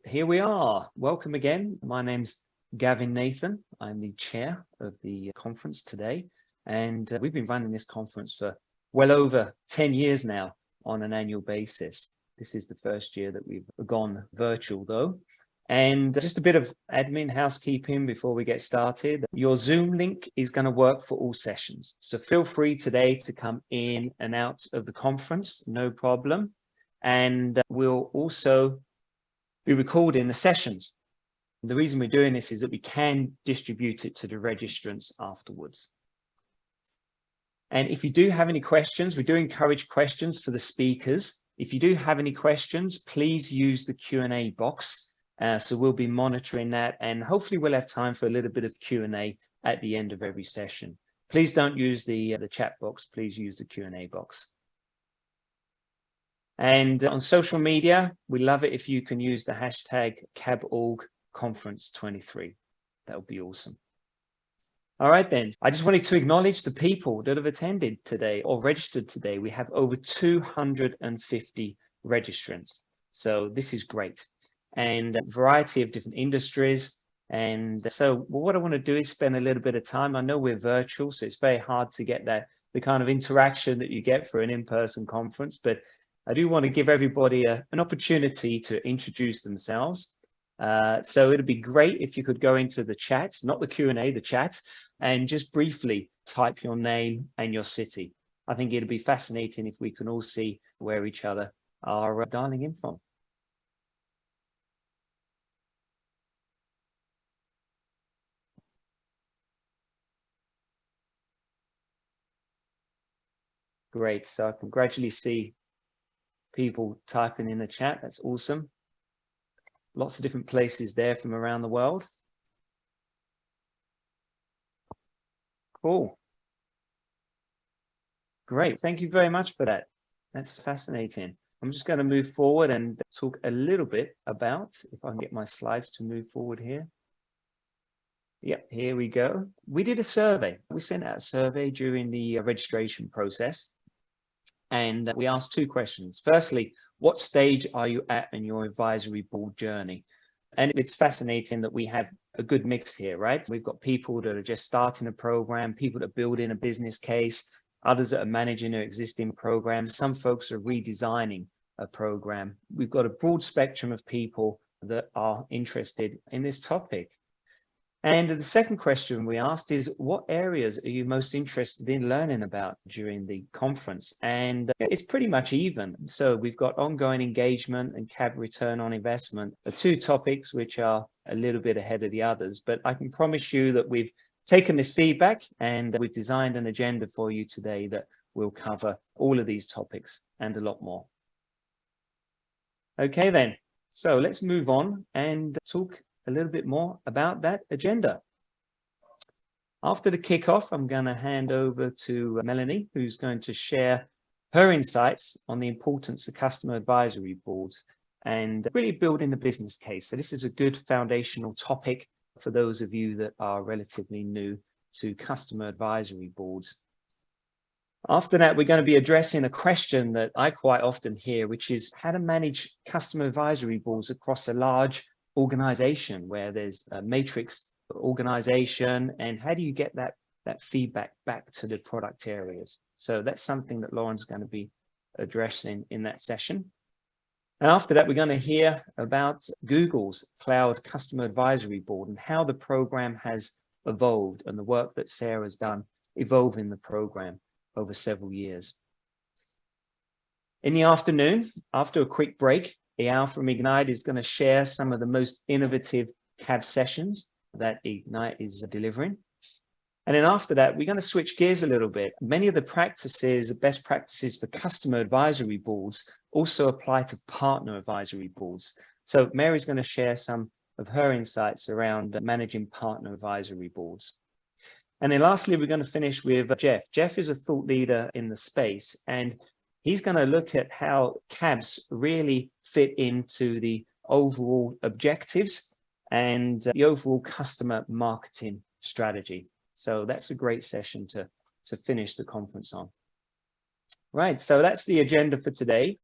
Here we are. Welcome again. My name's Gavin Nathan. I'm the chair of the conference today, and we've been running this conference for well over 10 years now on an annual basis. This is the first year that we've gone virtual though. And just a bit of admin housekeeping before we get started. Your Zoom link is going to work for all sessions. So feel free today to come in and out of the conference, no problem. And we'll also be recording the sessions. The reason we're doing this is that we can distribute it to the registrants afterwards. And if you do have any questions, we do encourage questions for the speakers. If you do have any questions, please use the Q&A box. So we'll be monitoring that, and hopefully we'll have time for a little bit of Q&A at the end of every session. Please don't use the chat box, please use the Q&A box. And on social media, we love it if you can use the hashtag CABOrgConference23. That would be awesome. All right, then. I just wanted to acknowledge the people that have attended today or registered today. We have over 250 registrants. So this is great. And a variety of different industries. And so what I want to do is spend a little bit of time. I know we're virtual, so it's very hard to get the kind of interaction that you get for an in-person conference, but I do want to give everybody an opportunity to introduce themselves. So it'd be great if you could go into the chat, not the Q&A, the chat, and just briefly type your name and your city. I think it'd be fascinating if we can all see where each other are dialing in from. Great, so I can gradually see people typing in the chat. That's awesome. Lots of different places there from around the world. Cool. Great. Thank you very much for that. That's fascinating. I'm just going to move forward and talk a little bit about, if I can get my slides to move forward here. Yep, here we go. We did a survey. We sent out a survey during the registration process. And we asked two questions. Firstly, what stage are you at in your advisory board journey? And it's fascinating that we have a good mix here, right? We've got people that are just starting a program, people that are building a business case, others that are managing their existing program. Some folks are redesigning a program. We've got a broad spectrum of people that are interested in this topic. And the second question we asked is, what areas are you most interested in learning about during the conference? And it's pretty much even. So we've got ongoing engagement and CAB return on investment, the two topics which are a little bit ahead of the others. But I can promise you that we've taken this feedback and we've designed an agenda for you today that will cover all of these topics and a lot more. Okay, then. So let's move on and talk a little bit more about that agenda. After the kickoff, I'm going to hand over to Melanie, who's going to share her insights on the importance of customer advisory boards and really building the business case. So this is a good foundational topic for those of you that are relatively new to customer advisory boards. After that, we're going to be addressing a question that I quite often hear, which is how to manage customer advisory boards across a large organization where there's a matrix organization, and how do you get that feedback back to the product areas? So that's something that Lauren's going to be addressing in that session. And after that, we're going to hear about Google's Cloud Customer Advisory Board and how the program has evolved and the work that Sarah's done evolving the program over several years. In the afternoon, after a quick break, Eyal from Ignite is going to share some of the most innovative CAB sessions that Ignite is delivering. And then after that, we're going to switch gears a little bit. Many of the practices, best practices for customer advisory boards also apply to partner advisory boards. So Mary's going to share some of her insights around managing partner advisory boards. And then lastly, we're going to finish with Jeff. Jeff is a thought leader in the space, and he's going to look at how CABs really fit into the overall objectives and the overall customer marketing strategy. So that's a great session to finish the conference on. Right, so that's the agenda for today.